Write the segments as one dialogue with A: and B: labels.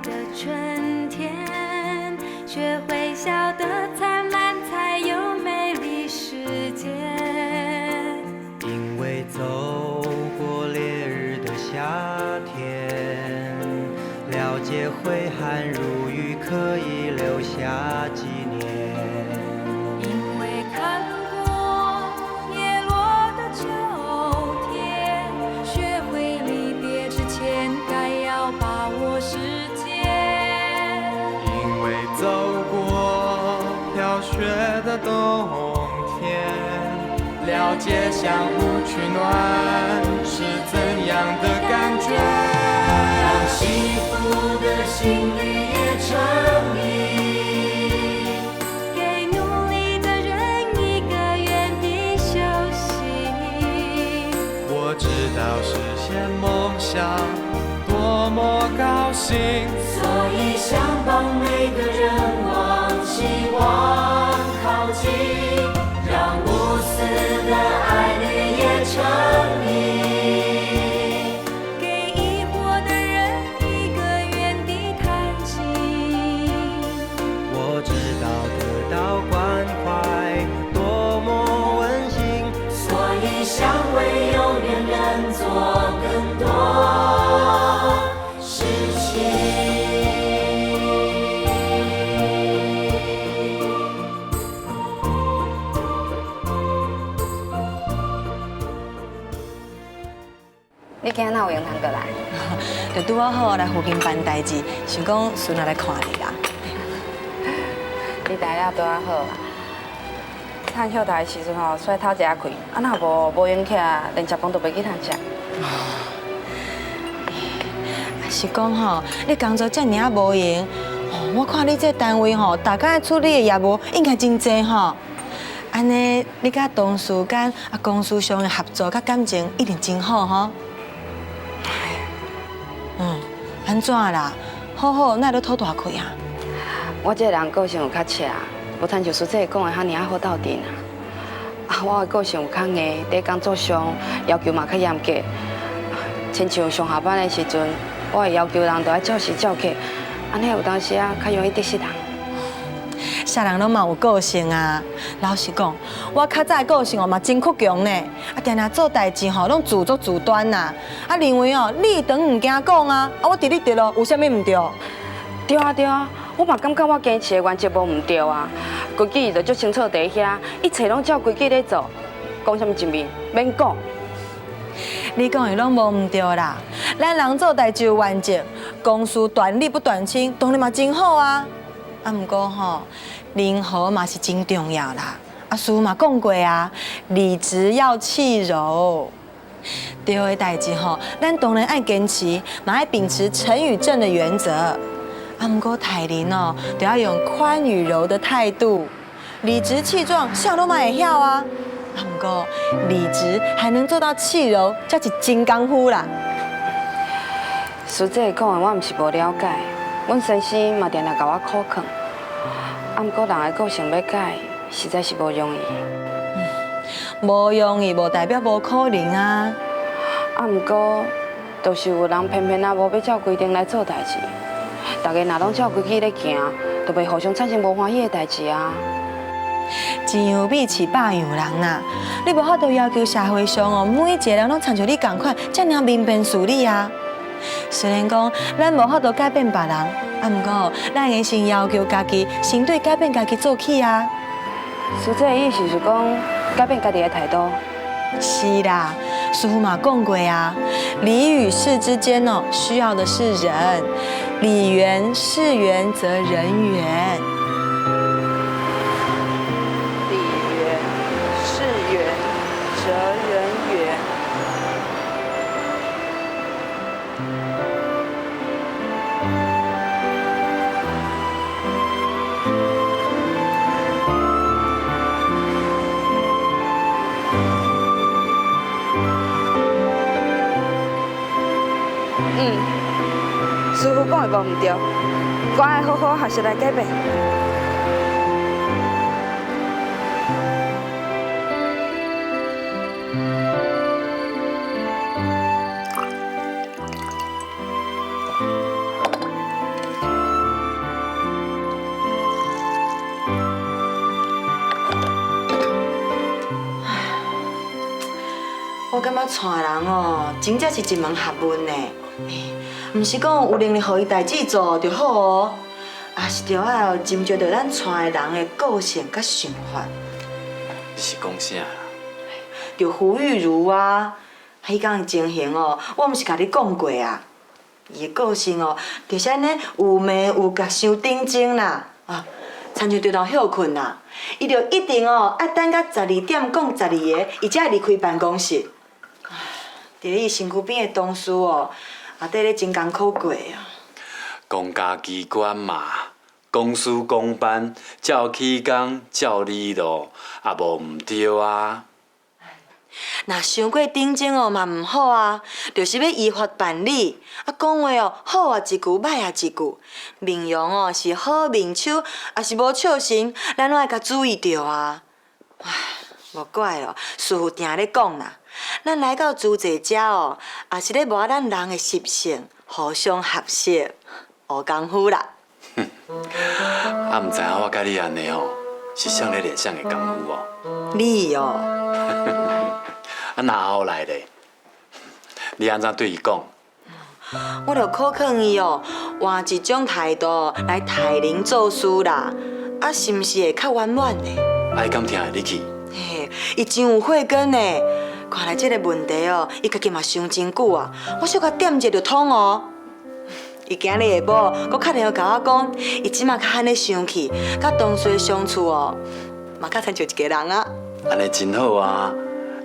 A: 的春天，学会笑得灿烂，才有美丽世界。
B: 因为走过烈日的夏天，了解挥汗如雨可以留下纪念。
A: 因为看过叶落的秋天，学会离别之前该要把握时间。
C: 因为走过飘雪的冬天，了解相互取暖是怎样的感觉。
D: 让幸福的心里也成谜，
A: 给努力的人一个原地休息。
C: 我知道实现梦想多么高兴，
D: 所以想帮每个人往希望靠近，让无私的爱侣也成谜。
A: 给疑惑的人一个原地弹琴。
B: 我知道得到关怀多么温馨，
D: 所以想为有缘人做更多事情。
E: 你今仔哪有闲通过来？
F: 就拄好来附近办代志，想讲顺下来看你啦。
E: 你来了拄啊好啦。趁休台的时阵吼，出来透一下气，啊若无闲起来，连食饭都袂去通食。
F: 是讲吼，你工作遮尔啊无闲，我看你这单位吼，大家处理的业务应该真济吼。安尼，你甲同事间公司上的合作甲感情一定真好吼。安怎啦？好好，哪都吐大气啊？
E: 我这个人个性有较赤，无亲像苏姐讲的遐尔啊好斗阵啊。我的个性有较硬，在工作上要求嘛较严格。亲像上下班的时阵，我会要求人都要照时照客，安尼有当时啊较容易得失人。
F: 啥人拢嘛有个性啊。老实讲，我较早的个性嘛真倔强呢，定定做代志拢自作主端呐。认为你长唔惊讲啊，我直你对咯，有啥物唔对？
E: 对啊对啊，我嘛感觉我坚持的原则无唔对啊，规矩就足清楚伫遐，一切拢照规矩咧做，讲啥物一面免讲。
F: 你讲的拢无唔对啦，咱人做代志有原则，公司断理不断清，当然嘛真好啊。毋过人和嘛是真重要啦。师父嘛讲过啊，理直要气柔。对的代志咱当然爱坚持，嘛爱秉持诚与正的原则。毋过待人就要用宽与柔的态度，理直气壮，啥都嘛会晓啊。毋过理直还能做到气柔，才是真功夫啦。
E: 师姐讲的我毋是无了解，阮先生嘛常常甲我苦劝，毋过人的个性要改，实在是无容易。
F: 无容易，无代表无可能啊。
E: 毋过，就是有人偏偏无要照规定来做代志，大家若拢照规矩咧行，就袂互相产生无欢喜的代志啊。
F: 一样米饲百样人呐，你无法度要求社会上每一个人拢参像你同款，这样明辨事理啊。虽然讲咱无法度改变别人，毋过咱会先要求家己，先对改变家己做起啊。
E: 师姐的意思是讲，改变家己的态度。
F: 是啦，师父嘛讲过啊，理与事之间需要的是人，理圆事圆则人圆。
E: 理圆事圆则人圆。师父讲的无唔对，我爱好好学习来改变。
F: 我带人哦，真正是一门学问呢。唔是讲有能力，互伊代志做就好哦，也是着要斟酌着咱带人的个性甲想法。
C: 你是讲啥啦？
F: 着胡玉如啊，迄天的情形哦，我毋是甲你讲过啊。伊的个性哦，就是安尼有眉有角，伤顶真啦。啊，亲像着当休困啦，伊着一定哦爱等到12点讲12个，伊才会离开办公室。伫咧伊身躯边的同事哦，也缀咧真艰苦过啊。
C: 公家机关嘛，公事公办，照起工，照理路，也无毋对啊。
F: 若伤过顶真哦嘛毋好啊，就是要依法办理。啊，讲话哦好啊一句，歹啊一句。面容哦是好面手，也是无笑神，咱拢爱甲注意着啊。唉，无怪咯，师傅定咧讲啦，咱来到资济遮哦，也是咧磨咱人的习性，互相学习，学功夫啦。
C: 啊，毋知影我甲你安尼哦，是像咧练啥个功夫哦？
F: 你哦，
C: 啊，那后来咧，你安怎对伊讲？
F: 我着考劝伊哦，换一种态度来待人做事啦，啊，是毋是会较圆满呢？
C: 啊，伊敢听会入去？
F: 嘿，伊真有慧根呢。看来这个问题哦，伊家己嘛想真久啊。我小可点者就通哦。伊今日下晡，佮打电话甲我讲，伊即马较安尼想起，甲同事相处哦，嘛较亲像一个人啊。
C: 安尼真好啊！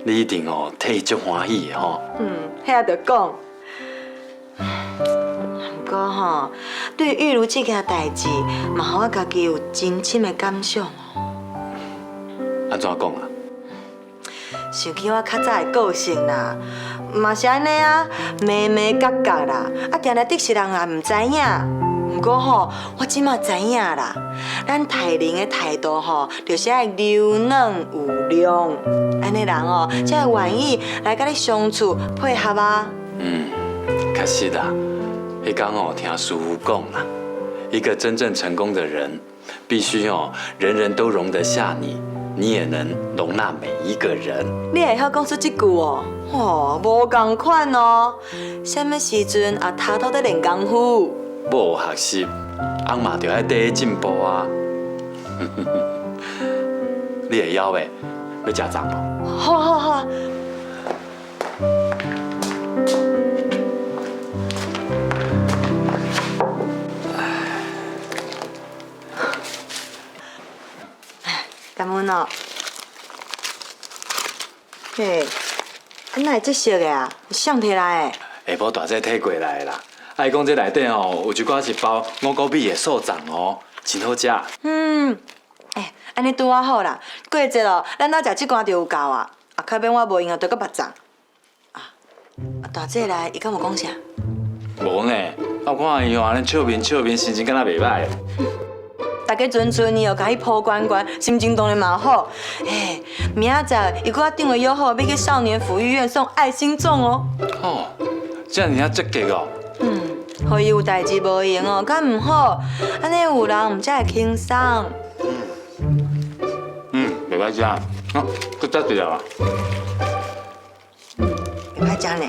C: 你一定哦替伊足欢喜的吼。
F: 遐也着讲。不过吼，对玉如这件代志，嘛互我家己有真深的感想哦。
C: 安怎讲啊？
F: 想起我较早的个性啦，嘛是安尼啊，眉眉角角啦，啊，定定得失人也毋知影。不过吼，我即马知影啦，咱待人的态度吼，就是爱柔软有量，安尼人哦，才会愿意来甲你相处配合啊。
C: 确实啦，迄天哦听师傅讲啦，一个真正成功的人，必须哦人人都容得下你，你也能容纳每一个人。
F: 你会晓讲出这句哦？哦，无共款哦。什么时阵也偷偷在练功夫？
C: 要学习，翁嘛就要第一进步啊。你会晓袂？要食粽无？
F: 好好好。感恩哦。嘿，哪会这色的啊？谁摕来的？
C: 下晡大姐摕过来的啦。爱讲这内底吼有一寡一包五谷米的素粽哦，真好食。
F: 安尼拄啊好啦。过节咯，咱家食这罐就有够啊。啊，较免我无闲啊，得个别粽。大姐来，伊敢有讲啥？
C: 无呢，我看伊吼安尼笑面，心情敢若袂歹。
F: 大家尊尊伊哦，甲伊抱关关，心情当然嘛好。明仔载伊搁我订位约好要去少年福利院送爱心粽哦。
C: 哦，这样尔积极哦。
F: 互伊有代志无闲哦，敢毋好，安尼有人毋才会轻松。
C: 袂歹食，搁再一条啊。
F: 袂歹食呢。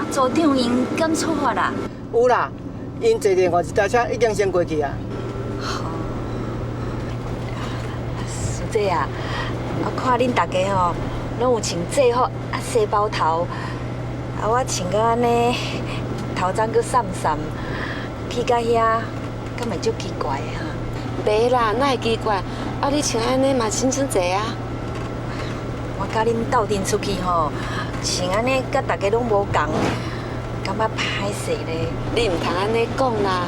A: 组长因敢出发啦？
G: 有啦，因坐另外一台车已经先过去啊。
A: 师姐啊，我看恁大家吼，拢有穿制服啊，细包头，啊，我穿个安尼，头鬃搁散散，去到遐，敢会足奇怪的哈？
E: 袂啦，哪会奇怪？啊，你穿安尼嘛真济啊。
A: 我甲恁斗阵出去吼，穿安尼甲大家拢无共，感觉歹势咧。
E: 你唔通安尼讲啦！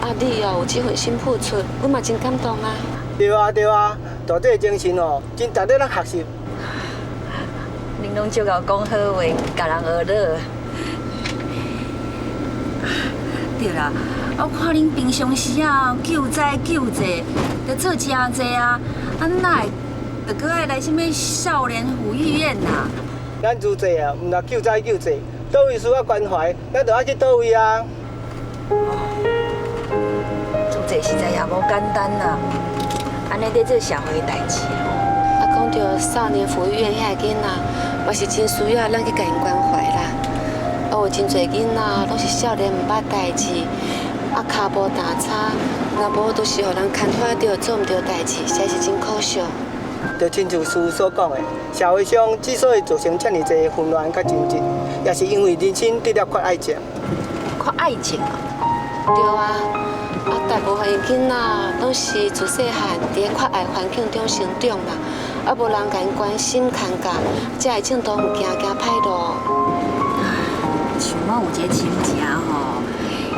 E: 啊，你哦有这份心付出，我嘛真感动啊。
G: 对啊对啊，大姐的精神哦，真值得咱学习。
A: 恁拢足够讲好话，甲人学乐。对啦，我看恁平常时啊救灾救济，着做真济啊，啊哪会着搁爱来什么少年福利院呐？
G: 咱资济啊，毋若救灾救济，倒位需要关怀，咱就爱去倒位啊。
A: 做济实在也无简单啦。
H: 安尼在做社会的代志哦。
E: 啊，讲到少年福利院遐个囡仔，嘛是真需要咱去甲因关怀啦。啊，有真侪囡仔拢是少年毋捌代志，啊，骹无打叉，若无都是互人牵拖着做毋着代志，实在是真可惜。
G: 就亲像师所讲的，社会上之所以造成遮尔侪纷乱甲争执，也是因为人生得了缺爱情。
H: 缺爱情啊？
E: 对啊，啊，大部分的囡仔拢是自细汉伫咧缺爱环境中成长啦，啊，无人甲因关心牵挂，才会正当有行歹路。
H: 像我有一个亲戚吼，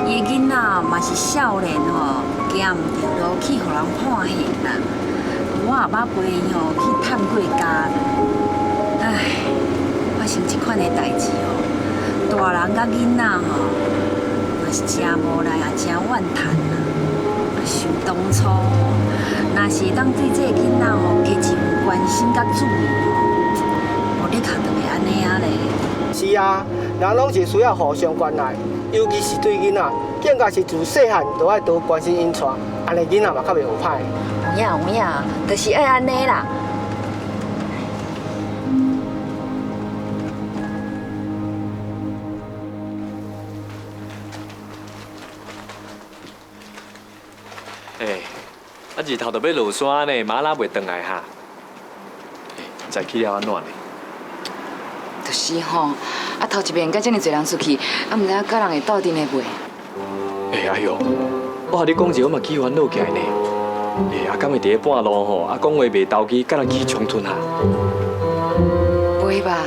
H: 伊的囡仔嘛是少年吼，行毋着路去，互人判刑啦。我也捌陪伊吼去探过家。唉，发生这款的代志吼，大人甲囡仔吼，嘛是真无奈也真怨叹啦。想当初，若是当对这个囡仔吼加一份关心甲注意吼，无你看就袂安尼啊咧。
G: 是啊，人拢是需要互相关爱，尤其是对囡仔，更加是自细汉就爱多关心因带，安尼囡仔嘛较袂有歹。
H: 有影，就是爱安尼啦。
I: 啊日头就要落山呢，马拉袂回来哈。再去了安怎呢？
E: 就是吼，啊头一遍甲遮尔侪人出去，啊毋知影甲人会斗阵的袂？
I: 哎呦，我甲你讲者，我嘛起烦恼起来呢。啊，敢会伫咧半路吼，啊讲话袂投机，甲人起冲突啊？
E: 袂吧？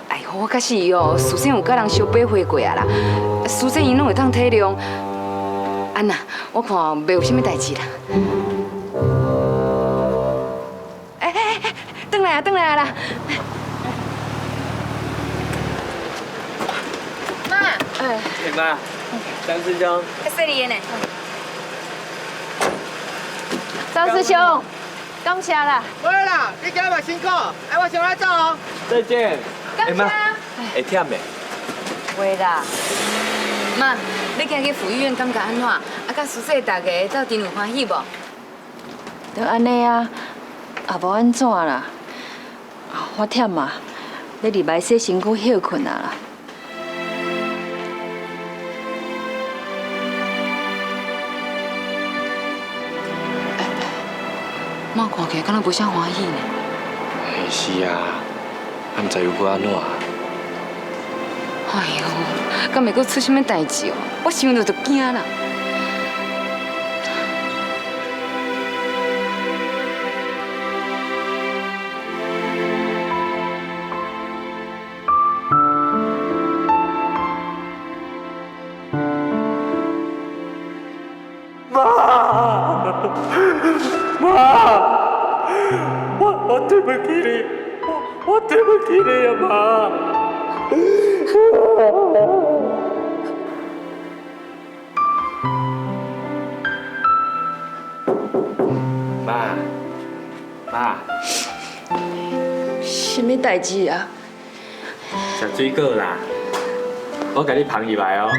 E: 哎，我假是哦，事先有甲人相掰回过啊啦，事先因拢会当体谅。安娜，我看袂有啥物代志啦。转来啊，转来啊啦！
H: 妈，
I: 妈，张师兄，
H: 谢你呢。
E: 张师兄，感谢啦。
G: 好啦，你今日嘛辛苦，哎，我先来走哦。
I: 再见。妈，会忝的。
H: 袂啦。
E: 妈，你今日去福利院感觉安怎？啊，甲叔叔大家斗阵有欢喜无？
H: 就安尼啊，也无安怎啦。我忝啊，要入来洗身躯休困啊啦。
E: 妈看起来敢若无啥欢喜呢。
I: 是啊，啊毋知有搁安怎？
E: 哎呦，敢袂搁出啥物代志哦？我想到就惊啦。
I: 我对不起你，我对不起你啊，妈。妈，
H: 什么代志啊？
I: 食水果啦，我甲你捧入来哦。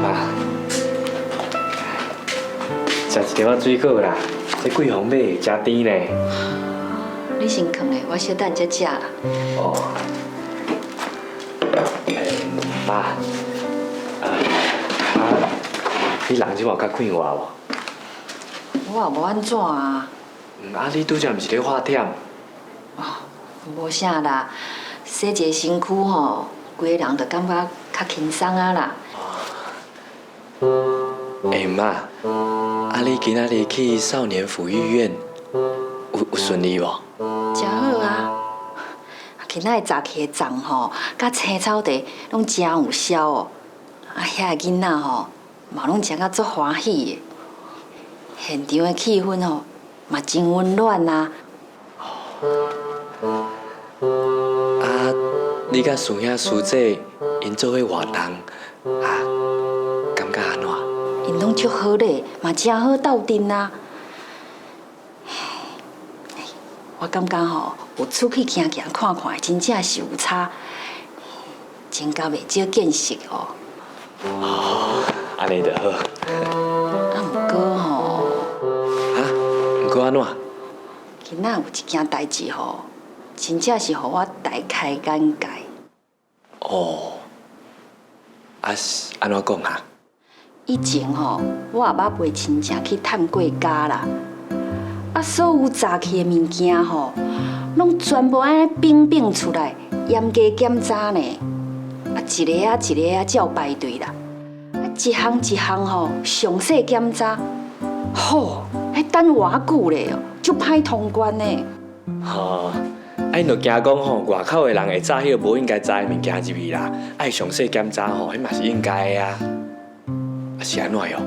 I: 妈，食一条水果啦，这桂红买真甜呢。
H: 你先放嘞，我小等才食啦。
I: 哦。妈，你人即马较快活无？
H: 我也无安怎啊。
I: 你拄则毋是咧发忝？
H: 无啥啦，洗一下身躯吼，规个人就感觉较轻松啊啦。
I: 妈，你今仔日去少年抚育院有顺利无？
H: 真好啊！今仔日早起的粽吼，甲青草茶拢真有效哦。遐个囡仔吼，嘛拢食甲足欢喜的。现场的气氛吼，嘛真温暖啊。
I: 你甲师兄师姐因做伙活动，感觉安怎？
H: 因拢足好咧，嘛真好斗阵啊。我感觉吼，有出去行行看看，真正是有差，增加袂少见识哦。
I: 安尼就好。安怎？
H: 今仔有一件代志吼，真正是互我大开眼界。
I: 哦，啊是安怎讲啊？
H: 以前吼，我也捌陪亲戚去探过家啦，啊，所有早起的物件吼，拢全部安尼冰出来，严加检查呢。啊，一个啊一个啊照排队啦，啊，一项一项吼详细检查。吼，还等偌久咧哦，就歹通关呢。
I: 吼，因就惊讲吼，外口的人会早迄个无应该知的物件入去啦，爱详细检查吼，迄嘛是应该的啊。啊是安怎哟？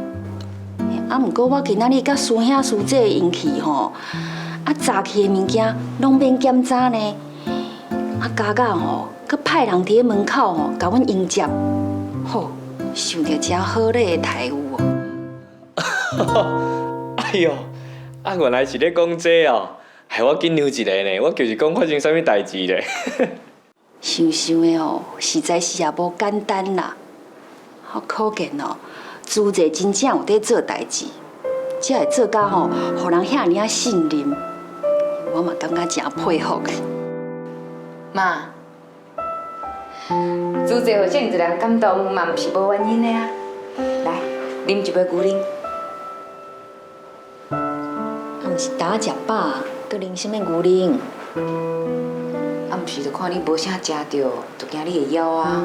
H: 啊，毋过我今仔日甲师兄师姐因去吼，啊早起的物件拢免检查呢。啊，家家吼，佮派人伫咧门口吼，甲阮迎接。吼，想着真好咧的台语
I: 哦。哎哟，啊原来是咧讲这哦，害我紧张一下呢。我就是讲发生啥物代志咧。
H: 想想的哦，实在是也无简单啦。好可见哦，朱姐真正有在做代志，才会做甲吼，互人遐尔信任。我嘛感觉真佩服的。
E: 妈，朱姐互这么多人感动，嘛毋是无原因的啊。来，啉一杯牛奶。
H: 毋是打食饱，搁啉什么牛奶？
E: 啊，毋是就看你无啥食着，就惊你会枵啊。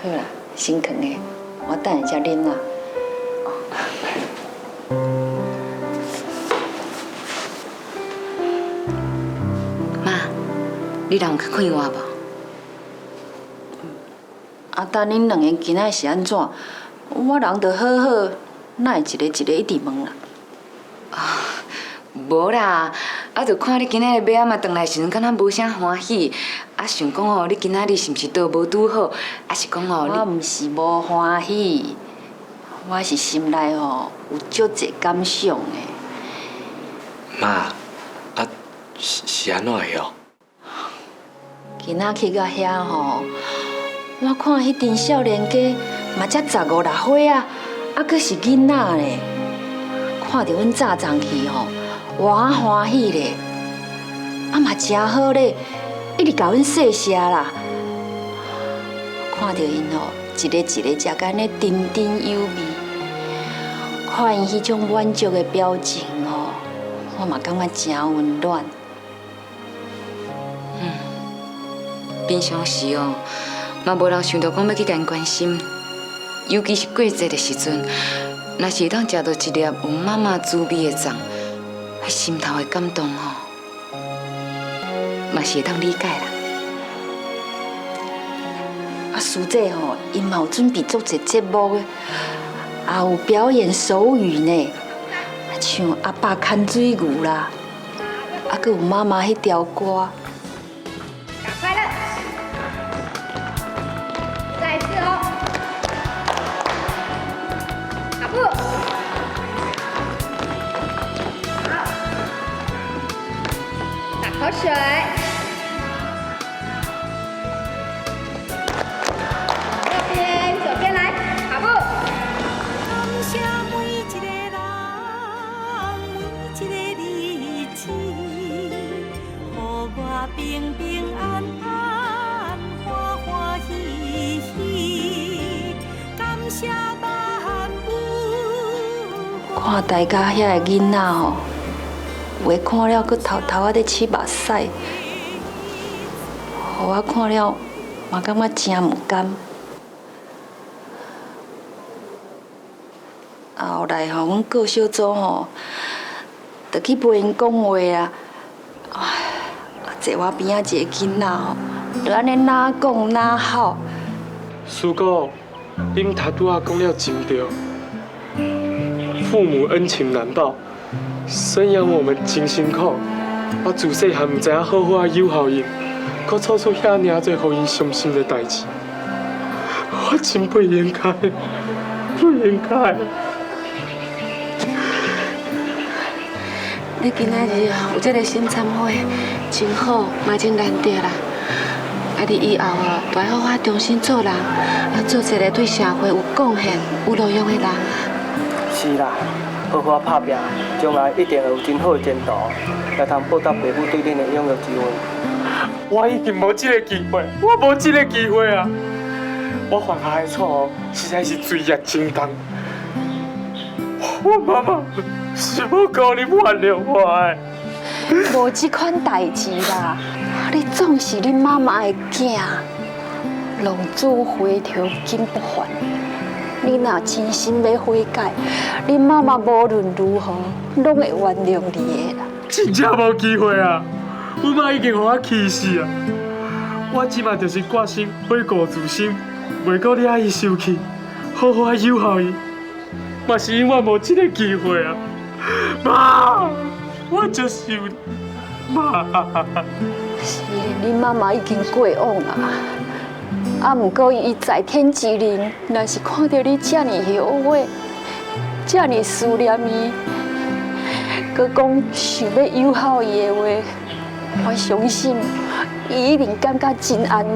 H: 好啦，先囥的，我等下才啉啦。
E: 妈，你人有较快活无？
H: 啊，等恁两个今仔是安怎？我人就好好，哪会一个一直问啦？
E: 无啦，啊，就看你今仔日要仔嘛转来时阵，敢若无啥欢喜，啊，想讲哦，你今仔日是毋是倒无拄好，啊是讲哦，
H: 我毋是无欢喜，我是心内吼有足侪感想的。
I: 妈，啊是安怎的哟？
H: 今仔去到遐吼，我看迄阵少年家嘛才15、16岁啊，啊，阁是囡仔咧，看到阮早上去吼。偌欢喜咧，啊嘛真好咧，一直甲阮细声啦。看到因吼，一个一个食干咧津津有味，看因迄种满足的表情吼，我嘛感觉真温暖。
E: 平常时哦，嘛无人想到讲要去甲因关心，尤其是过节的时阵，若是会当食到一粒有妈妈滋味的粽。心头的感动吼，嘛是会当理解啦。
H: 啊，师姐吼，因嘛有准备做一节目的，也有表演手语呢，像阿爸牵水牛啦，啊，佮有妈妈迄条歌。
A: 打快乐！再一次哦，打步。口水，右边，左边来，跑步。感谢每一个人，每一个日子，予我平平安安，欢欢喜喜。感谢万物。
H: 看大家遐个囡仔吼。有诶看了，佮偷偷仔咧拭目屎，互我看了嘛感觉真毋甘。后来吼，阮顾小组吼，就去陪因讲话啊。坐我边仔一个囡仔吼，就安尼哪讲哪好。
J: 师姑，恁头拄仔讲了真对，父母恩情难报。生养我们真辛苦，我自细汉唔知影好好啊友好因，搁做出遐尔侪互因伤心的代志，我真不应该，不应该。
H: 你今仔日有这个心忏悔，真好，嘛真难得啦。啊，你以后哦，要好好重新做人，要做一个对社会有贡献、有路用的人。
G: 是啦，好好打拼，将来一定会有真好的前途，来通报答爸母对恁的养育之恩。
J: 我已经无这个机会，我无这个机会啊！我犯下的错实在是罪孽真重。我妈妈是要靠你原谅我的。
K: 无这款代志啦，你总是恁妈妈的囝，浪子回头金不还。你若真心要悔改，恁妈妈无论如何拢会原谅你的啦。
J: 真正无机会啊！阮妈已经互我气死啊！我即马就是决心悔过自新，袂搁惹伊生气，好好友好伊。嘛是因为无这个机会啊！妈，我接受你，妈。
K: 是，恁妈妈已经过往啦。啊，毋过伊在天之灵，若是看到你遮尔后悔，遮尔思念伊，佮讲想要友好伊的话，我相信伊一定感觉真安慰，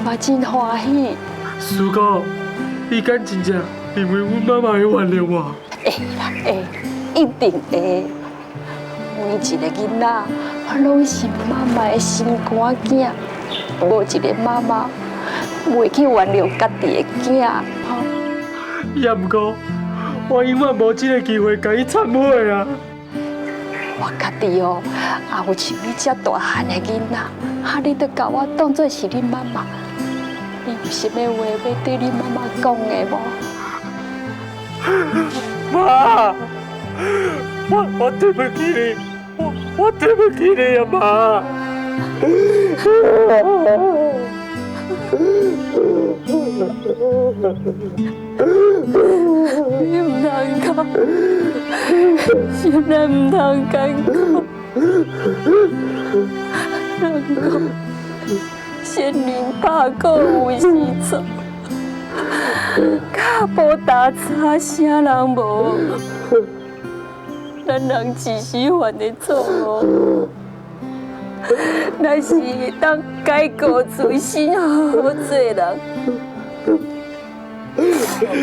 K: 嘛真欢喜。
J: 师哥，你敢真正认为阮妈妈会原谅我？
K: 会啦，会，一定会。每一个囡仔拢是妈妈的心肝囝，无一个妈妈袂去原谅家己的囝。
J: 也毋过，我永远无这个机会甲伊忏悔啊！
K: 我家己哦，也有像你遮大汉的囡仔，你都甲我当作是恁妈妈，你有啥物话要对恁妈妈讲的无？
J: 妈，我对不起你，我对不起你啊，妈。
K: 你唔通哭，现在唔通艰苦。人讲仙人拍鼓有时错，脚步打叉啥人无？咱人一时犯的错误，若是当改过自新，好好做人。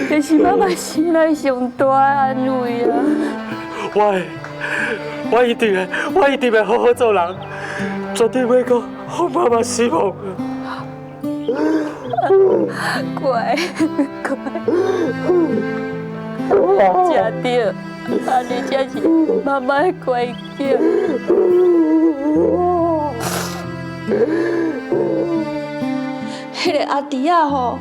K: 这是妈妈心内上大的安慰啊！
J: 我一定会好好做人，绝对袂搁让妈妈失望。
K: 乖，吃对，你才是妈妈的乖囝。迄个阿弟仔吼。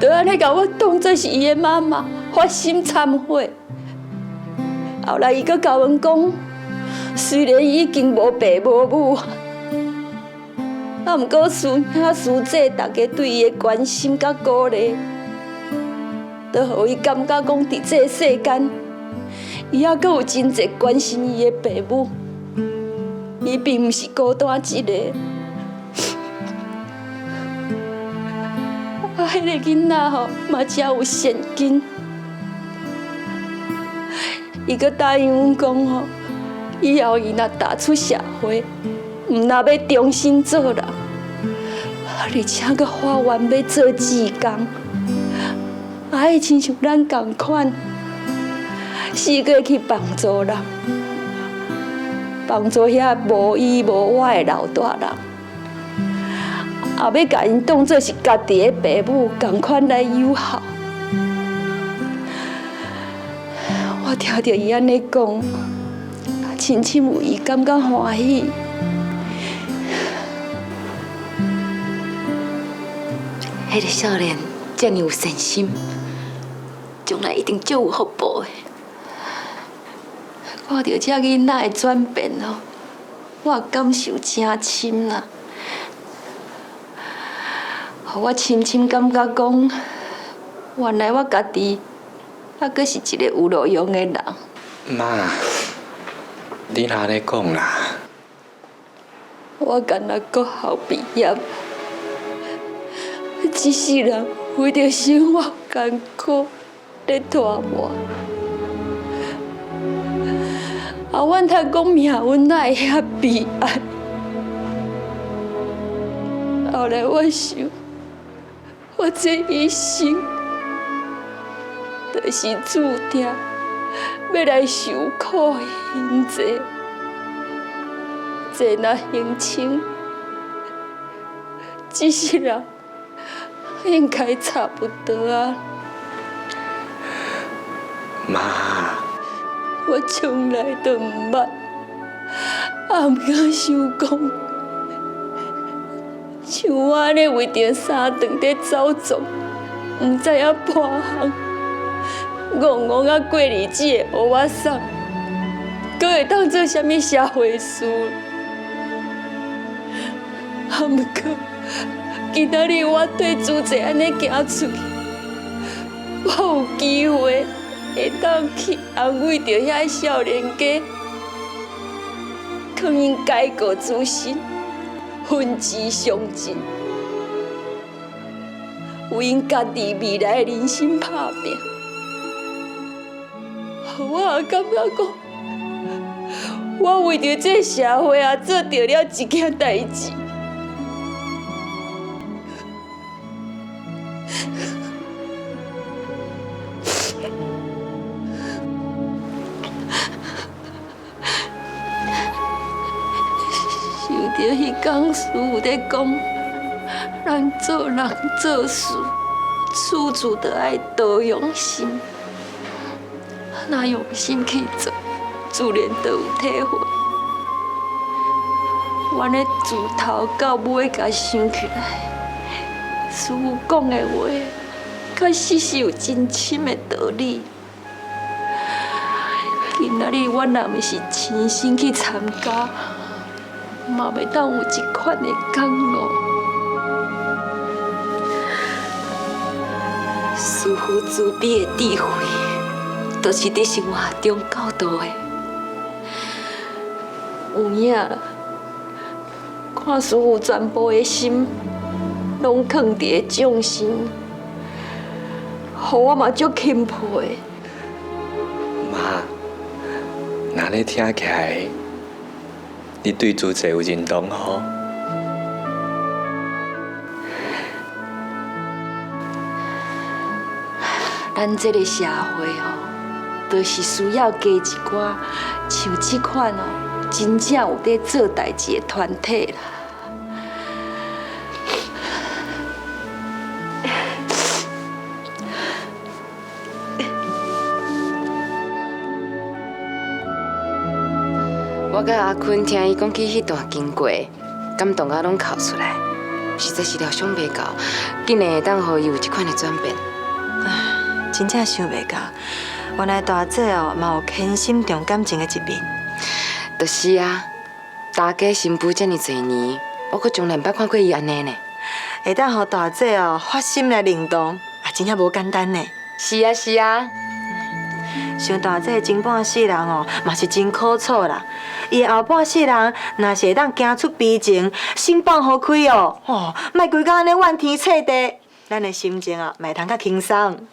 K: 就安尼甲我当作是伊的妈妈，发心忏悔。后来伊阁甲阮讲，虽然伊已经无爸无母，啊，毋过师兄师姐大家对伊的关心甲鼓励，都互伊感觉讲伫这个世间，伊还阁有真侪关心伊的爸母，伊并毋是孤单一个。啊，迄个囡仔吼，嘛真有善根。伊阁答应阮讲吼，以后伊若踏出社会，毋若要重新做人，而且阁发愿要做志工，爱亲像咱同款，四个去帮助人，帮助遐无依无我的老大人。也要甲因当作是家己的爸母，同款来友好。我听到伊安尼讲，深深为伊感觉欢喜。迄个少年遮尔有善心，将来一定足有福报的。看到这囡仔的转变哦，我感受真深啦。我深深感觉讲，原来我家己还阁是一个有路用的人。
I: 妈，你哪安尼讲啦？
K: 我干那国校毕业，一世人为着生活艰苦在拖磨。啊，阮通讲命运哪会遐悲哀？后来我想。我这一生，就是注定要来受苦的刑济，这若刑轻，一世人应该差不多啊。
I: 妈，
K: 我从来都唔捌，也唔敢想讲，像我安尼为着3顿在走总，唔知影半项，戆戆啊过日子的乌仔送，阁会当做啥物社会事？啊，毋过今仔日我对主席安尼行出去，我有机会会当去安慰着遐少年家，劝因改过自新，奋志上进，为因家己未来的人生打拼。我也感觉讲，我为着这社会也做着了一件代志。想着迄天师傅在讲，咱做人做事，处处都爱多用心。若用心去做，自然就有体会。我咧自头到尾甲想起来，师傅讲的话，确实是有真深的道理。今仔日我若毋是亲身去参加，嘛袂当有这款的感悟。师傅慈悲的智慧，都是伫生活中教导的。有影啦，看师傅全部的心，拢放伫众生，互我嘛足钦佩。
I: 妈，那你听起来，你对主席有认同吼？
K: 咱这个社会哦，就是需要加一寡像这款哦，真正有在做代志的团体啦。
E: 我甲阿坤听伊讲起迄段经过，感动啊拢哭出来，实在是料想袂到，竟然会当互伊有这款的转变。
F: 真正想袂到，原来大姐哦，嘛有虔心重感情的一面。
E: 就是啊，大家新妇这么侪年，我阁从来毋捌看过伊安尼呢。
F: 会当互大姐哦发心来认同，也真正无简单呢。
E: 是啊是啊，
F: 像大姐前半世人哦，嘛是真苦楚啦。伊后半世人，若是会当行出悲情，心放好开哦，莫规工安尼怨天切地，咱的心情啊，嘛会通较轻松。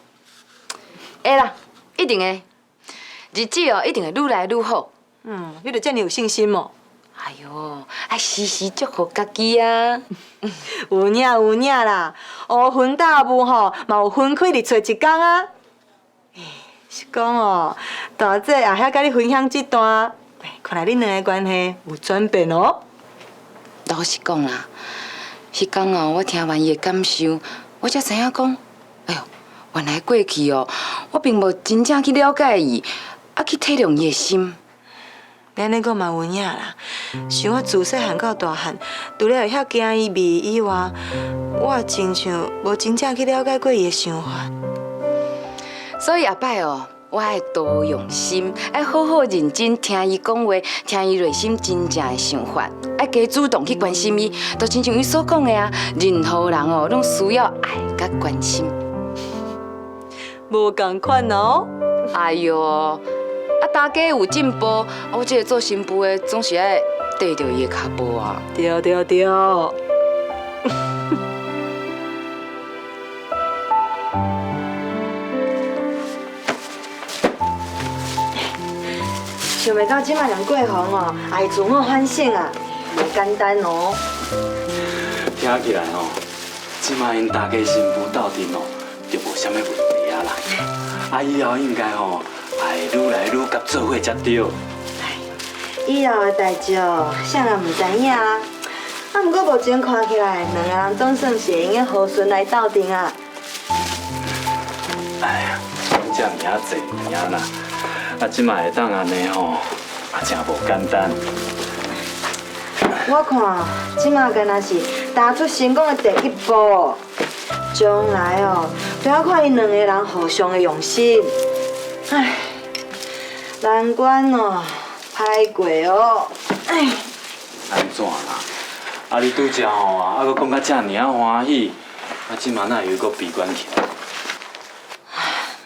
E: 会啦，一定会，日子哦一定会愈来愈好。
F: 你著遮尔有信心哦。
E: 哎哟，爱时时祝福家己啊。
F: 有影啦，乌云大雾吼，嘛有分开日出一天啊。是讲哦，大姐也晓甲你分享这段，看来恁两个关系有转变哦。
E: 老实讲啦，迄天哦，我听完伊的感受，我才知影讲，哎呦，原来过去哦，我并无真正去了解伊，啊去体谅伊的心。
F: 你安尼讲嘛有影啦，像我自细汉到大汉，除了会晓惊伊味以外，我也真像无真正去了解过伊的想法。
E: 所以后摆哦，我爱多用心，爱好好认真听伊讲话，听伊内心真正的想法，爱加主动去关心伊，就亲像伊所讲的啊，任何人哦，拢需要爱甲关心。
F: 无共款哦。
E: 哎哟。大家有进步，我这个做新妇的总是爱缀着伊的脚步啊。
F: 对。想袂到即摆人过红哦，也是自我反省啊，袂简单哦。
I: 听起来哦，即摆因大家新妇斗阵哦，就无啥物问题啊啦。以后应该吼，哎，愈来愈甲做伙才对。
F: 以后的代志哦，谁人唔知影啊？啊，不过目前看起来，两个人总算是会用和顺来斗阵啊。
I: 哎呀，讲这尔济尔啦，啊，即摆会当安尼吼，也真无简单。
F: 我看即马敢若是踏出成功的第一步，将来哦，就要看因两个人互相的用心。唉，难关哦，歹过哦，唉。
I: 安怎啦？啊，你拄则吼啊，搁讲甲遮尔欢喜，啊，即马哪会又搁悲观起来？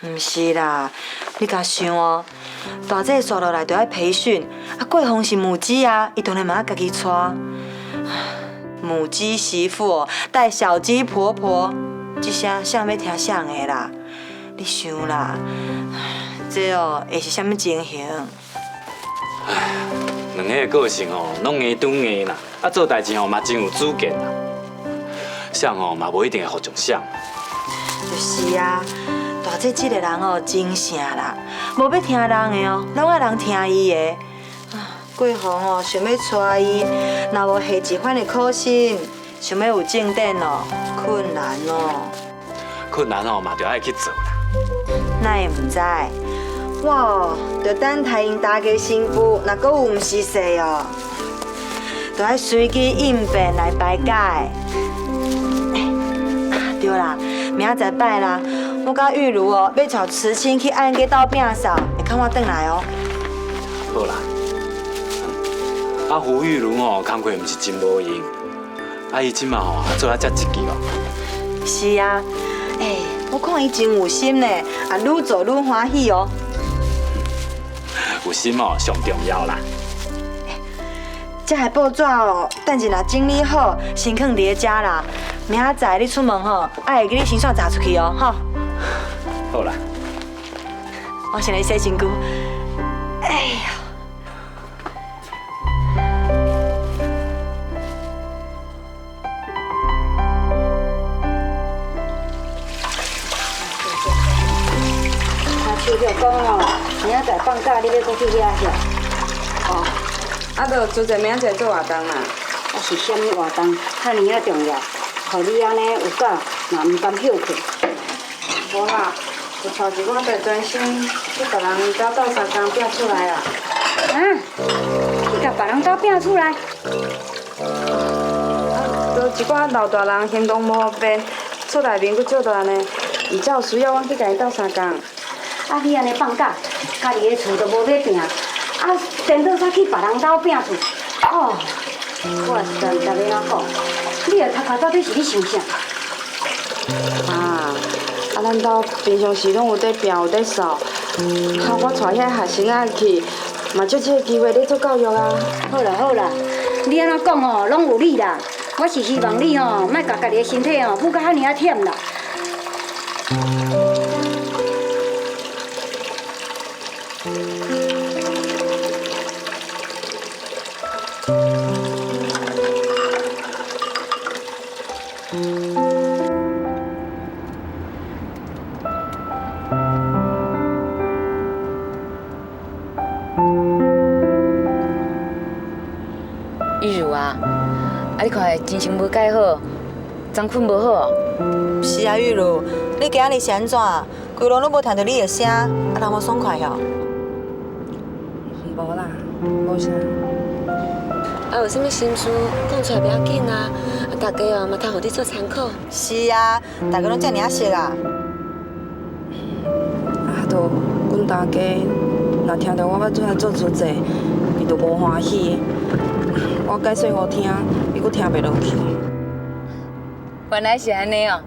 F: 毋是啦，你甲想哦，大姐刷落来就要培训，啊，过方是母鸡啊，伊当然嘛要家己带。母鸡媳妇哦，带小鸡婆婆，这声谁要听谁的啦？你想啦，这哦会是啥物情形？
I: 两个个性吼，拢硬拄硬啦，啊，做代志吼嘛真有主见啦。谁吼嘛无一定会服从谁。
F: 就是啊。大姐这个人哦，真正啦，无要听人的哦，拢爱人听伊的。啊，过方哦，想要带伊，若无下一番的苦心，想要有进展哦，困难哦。
I: 困难吼嘛，就爱去做啦。
F: 哪会唔知？我哦，就等待因大家媳妇，若阁有唔是势哦，就爱随机应变来排解。对啦，明仔载摆啦。我甲玉茹哦，要带慈青去安家斗饼扫，会看我转来哦。
I: 好啦，啊胡玉茹哦，工课毋是真无用，啊伊即马吼做啊遮积极哦。
F: 是啊，我看伊真有心呢，啊愈做愈欢喜哦。
I: 有心哦上重要啦。
F: 这下报纸哦，等一若整理好，先放伫咧遮啦。明仔载你出门吼，爱会记你先线砸出去哦，吼。
I: 好啦，
F: 我先来洗身躯。哎呀！
E: 啊，秋叫讲哦，明仔载放假，你要搁去遐遐。哦，啊，就做者明仔载做活动啦。
L: 啊是啥物活动，遐尼啊重要，互你安尼有教，嘛毋甘休困。
E: 无啦，有带一我着专心去别人家斗相共拼出来啦。
L: 啊，去甲别人家拼出来？
E: 啊，就一寡老大人行动无方便，厝内面佫少大呢，伊才有需要阮去甲因斗相共。
L: 啊，你安尼放假，家己的厝都无要拼，啊，颠倒煞去别人家拼厝，哦，我也实在毋知要怎讲。你的头壳到底是咧想啥？
E: 啊，咱兜平常时拢有在拼，有在扫，啊，我带遐学生仔去，嘛借这个机会咧做教育啊。
L: 好啦好啦，你安怎讲哦，拢有理啦。我是希望你哦，莫甲家己的身体哦，负甲遐尼啊忝啦。
E: 玉茹啊，你看精神无改好，昨困无好哦。
F: 是啊，玉茹，你今日是安怎？规路拢无听到你的声，啊，人无爽快哦。
E: 无啦，无啥。
M: 啊，有啥物心事讲出来不要紧啊！大家哦，嘛通互你做参考。
F: 是啊，大家拢遮尔啊熟啊。
E: 啊，都阮大家若听到我要出来做主席，伊就无欢喜。我解释互听，伊佫听袂落去。原来是安尼哦，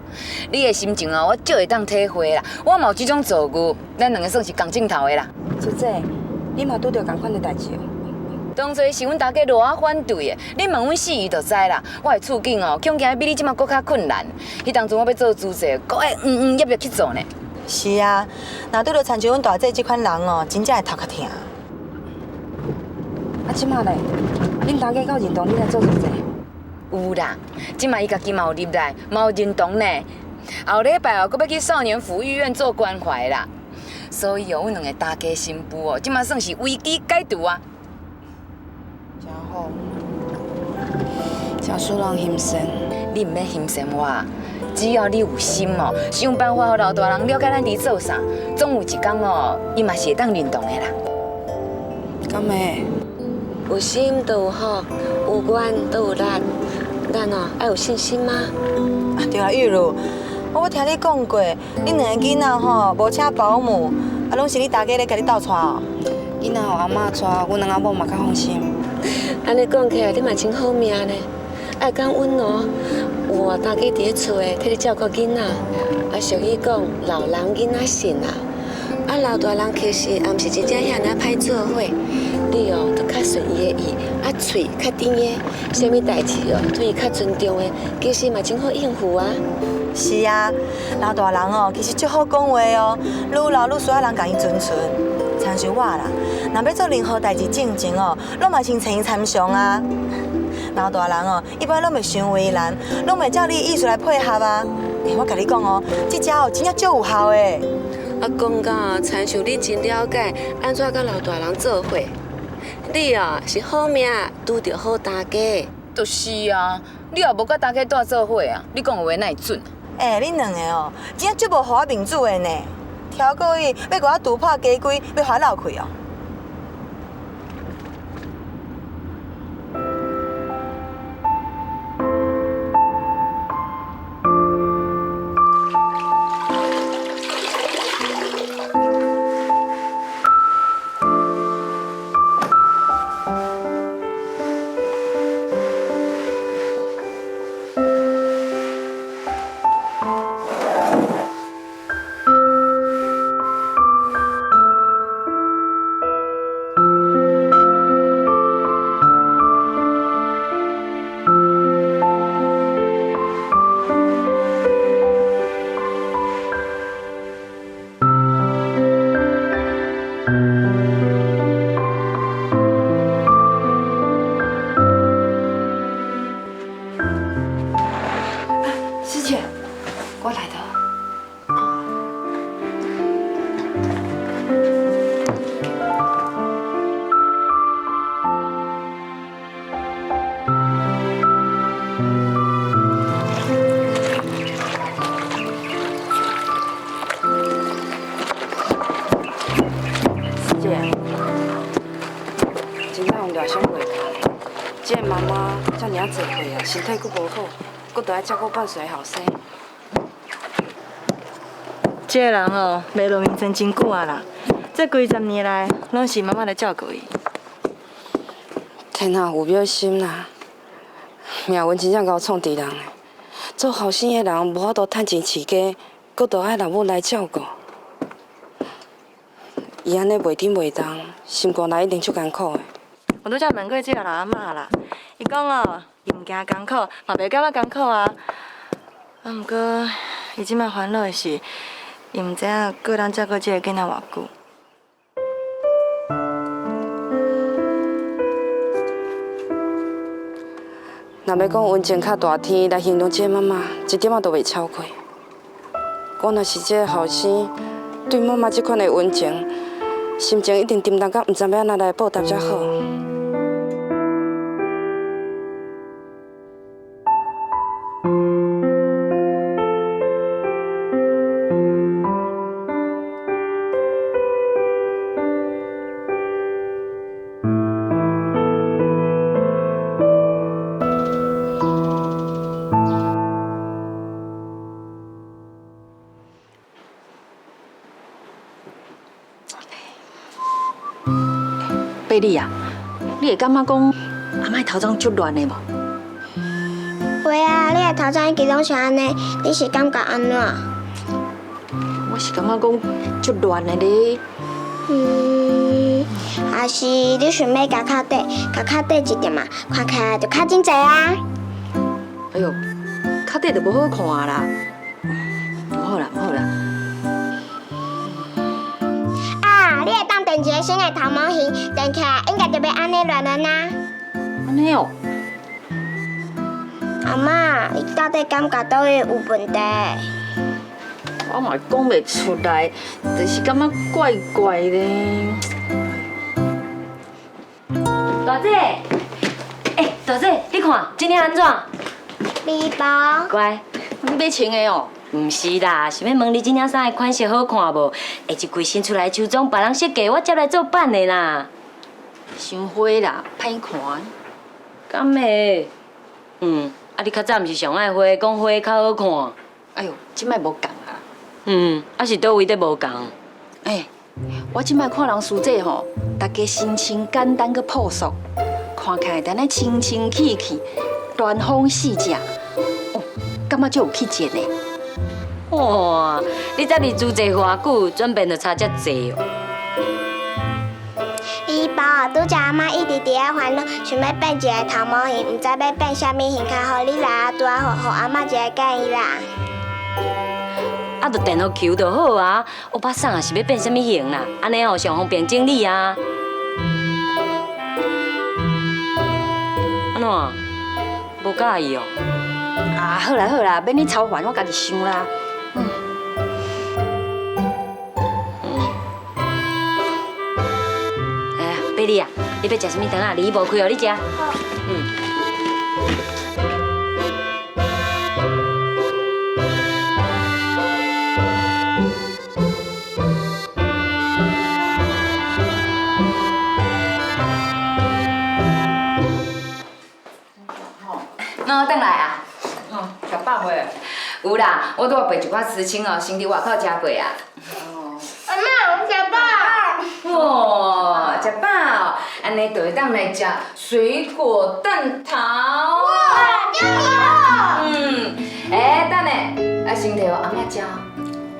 E: 你的心情哦，我少会当体会啦。我嘛有这种遭遇，咱两个算是共镜头的啦。
L: 主席，你嘛拄着同款的代志哦。
E: 当初是阮大家偌啊反对的，你问阮死伊就知啦。我的处境哦，恐惊比你即马搁较困难。迄当初我要做主席，搁会要去做呢。
F: 是啊，若拄着参像阮大姐这款人哦，真正会头壳疼。
L: 啊，即马咧，恁大家够认同你来做主席？
E: 有啦，即马伊家己嘛有入来，嘛有认同呢。后礼拜哦，搁要去少年福利院做关怀啦。所以哦，阮两个大家新妇哦，即马算是危机解除啊。真好，真使人心善。你毋免心善我，只要你有心哦，想办法互老大人了解咱伫做啥，总有一天哦，伊嘛是会当认同的啦。敢会？
M: 有心就有福，有愿就有力。咱哦，爱有信心吗？
F: 啊，对啊，玉茹，我捌听你讲过，你两个囡仔吼无请保姆，啊，拢是你大家咧甲你斗带哦。
E: 囡仔互阿嬷带，阮两阿某嘛较放心。
M: 安尼讲起来，你嘛真好命呢。爱讲温柔，有大家伫咧厝诶，替你照顾囡仔。啊，俗语讲，老人囡仔信啊。啊，老大人其实也毋是真正遐尔歹做伙。你哦，着较顺伊诶意，啊，喙较甜诶，啥物代志哦，对伊较尊重诶，其实嘛真好应付啊。
F: 是啊，老大人哦，其实足好讲话哦，愈老愈需要人甲伊尊存。参像我啦，若要做任何代志正经哦，拢嘛先找伊参详啊。老大人哦，一般拢袂伤为难，拢袂照你意思来配合啊。我甲你讲哦，这招哦真正足有效诶。
M: 啊，讲到参像你真了解安怎甲老大人做伙，你啊是好命拄着好大家。
E: 就是啊，你若无甲大家带做伙啊，你讲的话哪会准？
F: 恁两个哦，真正足无互我面子的呢。挑故意要甲我独破家规，要互我闹气哦。身体佫无好，佫着爱照顾半岁后生。这个人哦，袂落面前真久啊啦，这几十年来拢是妈妈来照顾伊。
E: 天啊，有妙心啦！命运真正够创治人的，做后生的人无法度趁钱饲家，佫着爱老母来照顾。伊安尼袂顶袂动，心肝内一定足艰苦的。
F: 我拄则问过这个老阿嬷啦，伊讲哦。伊毋惊艰苦，嘛袂感觉艰苦啊。啊，毋过伊即摆烦恼的是，伊毋知影个人照顾这个囡仔偌久。
E: 若要讲温情较大天来形容这妈妈，一点仔都袂超过。我若是这个后生，对妈妈这款的温情，心情一定沉重到毋知要安怎来报答才好。
H: 贝莉啊，你会感觉讲阿妈头鬃足乱的无？
N: 会啊，你的头鬃一直拢是安尼，你是感觉安怎？
H: 我是感觉讲足乱的咧。
N: 还是你想要甲脚底一点嘛，看起来就较真济啊。
H: 哎呦，脚底就无好看啦，无好啦，无好啦。
N: 啊，你会当订一个新的头毛型，订起来应该就要安尼乱乱啊。
H: 安尼哦。
N: 阿妈，你到底感觉倒位有问题？
H: 我嘛讲袂出来，就是感觉怪怪的。
L: 大姐，大姐，你看今天安怎？
N: 美包。
L: 乖，
H: 你要穿的哦？
L: 唔是啦，是要问你今天衫的款式好看无？会一规身出来抽装，别人设计，我接来做版的啦。
H: 伤花啦，歹看。
L: 敢会？啊，你较早毋是上爱花，讲花较好看。
H: 哎呦，即摆无共啊。
L: 啊是倒位得无共？
H: 我即摆看人书这吼，大家心情简单佮朴素，看起来等咧清清气气，鸾风四正，感觉就有气质呢。
L: 哇，你才入住这偌久，转变就差遮济哦。
N: 美包，拄则阿妈一直伫咧烦恼，想要变一个头毛型，唔知要变啥物型较好，你来啊，拄啊好，互阿妈一个建议啦。
L: 啊，就电互 Q 就好啊。我把衫也是要变啥物型啦？安尼上方便整理啊。安怎？无介意哦？
H: 啊，好啦好啦，免你操烦，我家己想啦。
L: 贝利啊，你要食啥物汤啊？梨无开哦，你食。
E: 喏，转来啊。食饱未？有啦，我拄仔备一寡刺青哦，先伫外口食过啊。
N: 阿妈，我食饱。
E: 哇，食饱，安尼就会当来食水果蛋挞。
N: 哇，这么好！
E: 等下，先摕阿妈食。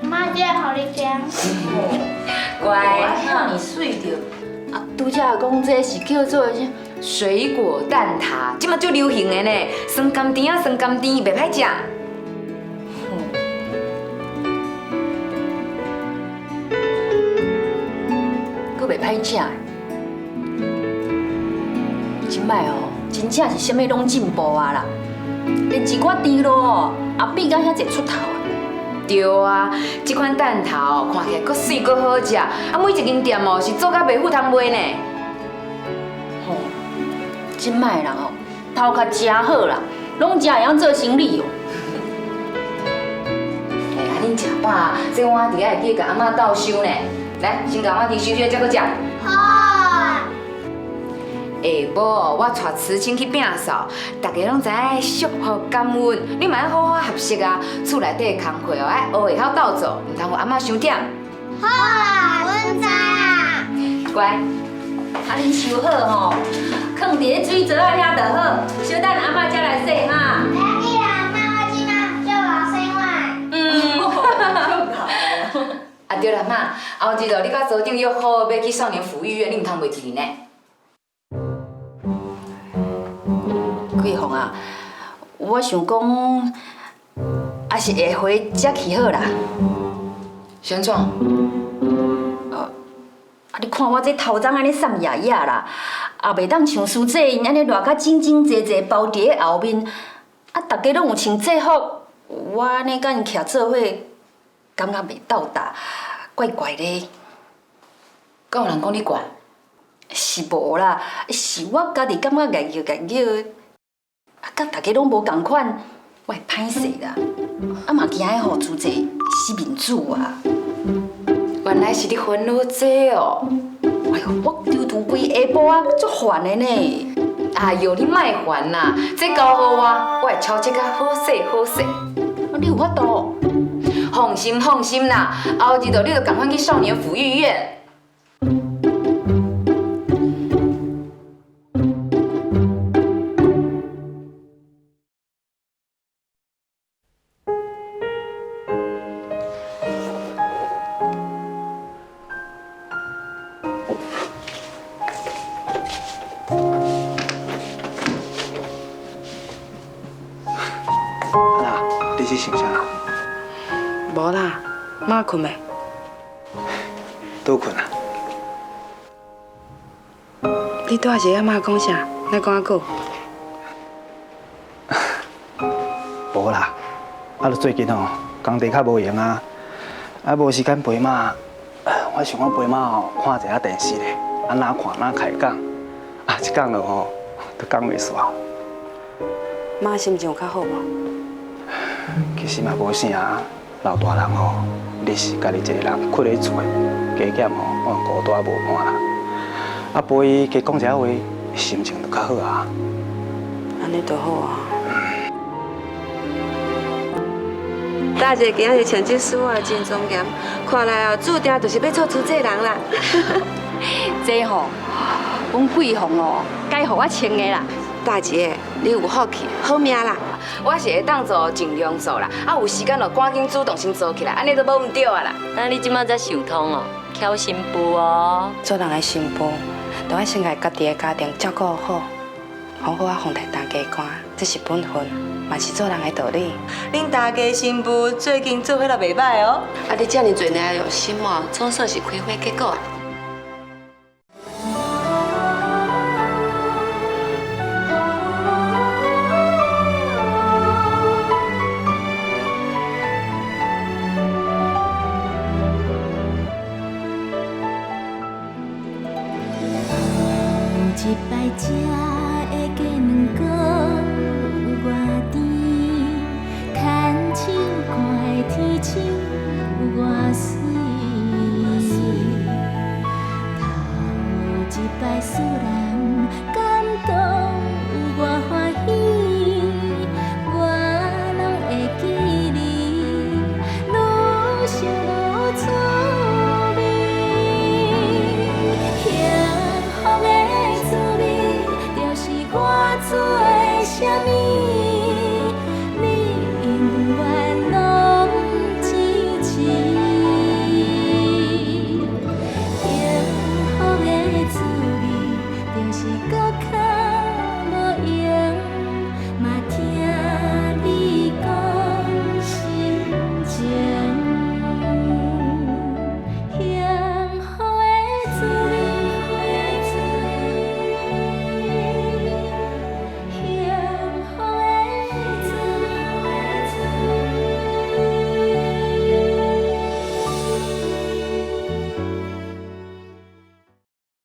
N: 妈，这个互你食。
E: 乖。
H: 遐尼水着，啊，拄则讲这是叫做啥？
E: 水果蛋挞，即马最流行的呢，酸甘甜啊，酸甘甜，袂歹食。
H: 佫袂歹食。即摆哦，真正是啥物拢进步啊啦，连一寡甜咯哦，也变到遐侪出头啊。
E: 对啊，这款蛋挞哦，看起来佫水佫好食，啊，每一间店哦是做甲袂赴通卖呢。
H: 即摆人哦，头壳真好啦，拢真会晓做生意哦。
E: 恁食饱，这碗底下会记甲阿嬷倒收呢。来，先甲阿嬷提收收，才搁食。
N: 好。
E: 无，我带慈青去摒扫，大家拢知影祝福感恩，你嘛要好好学习啊。厝内底的工课哦，爱学会晓斗做，唔通互阿嬷伤忝。
N: 好啊，阮知啊。
E: 乖。
H: 啊，恁收好吼，放伫咧水槽仔遐就好，小等阿嬷才来洗哈。
N: 来去啦，妈，我今仔就要洗碗。
E: 啊对啦，妈，后日哦，你甲组长约好要去少年抚育院，你唔通袂去呢？
H: 桂凤啊，我想讲，还是下回才去好啦。
E: 先怎？
H: 你看我这头鬃安尼散野野啦，也袂当像苏姐因安尼热甲整整齐齐包伫咧后面，啊，大家拢有穿制服，我安尼甲因徛做伙，感觉袂斗搭，怪怪的。
E: 敢有人讲你怪？
H: 是无啦，是我家己感觉硬拗，啊，甲大家拢无共款，我会歹势啦。啊嘛惊迄吼主席死面子啊！
E: 原来是你烦恼这哦！
H: 哎呦，我丢丢规下晡啊，足烦的呢！
E: 哎呦，你莫烦啦，这交好我会操这个好势好势。
H: 你有法度？
E: 放心放心啦，后日你就赶快去少年抚育院。
O: 你是想啥？
E: 无啦，妈困未？
O: 倒困啊？
E: 你拄仔是阿妈讲啥？来讲久？
O: 无啦，啊，就最近哦，工地较无闲啊，啊，无时间陪妈，我想要陪妈吼看一下电视咧，啊哪看哪开讲，啊一讲落吼都讲袂煞。
E: 妈心情有较好无？
O: 其实嘛无啥，老大人吼，你是家己一个人困咧厝，加减吼，我孤单无伴啦。啊陪伊加讲一下话，心情就较好啊。
E: 安尼就好啊。
M: 大姐今日穿这丝袜真庄严，看来哦，注定就是要做主这人啦。
L: 这吼，阮贵凤哦，该互我穿的啦。
M: 大姐，你有福气，好命啦！
E: 我是会当做尽量做啦，啊有时间就赶紧主动先做起来，安尼都无毋对啊啦。
P: 那你即马才想通哦，挑新妇哦。
E: 做人的新妇，都要先把家己的家庭照顾好，好好啊，奉替大家官，这是本分，嘛是做人的道理。
F: 恁大家新妇最近做伙了袂歹哦。
M: 啊，你这么做呢用心哦，总算是开花结果啊。
D: 一摆食的鸡卵糕有偌甜，牵手看的天星有偌水。头一摆思念。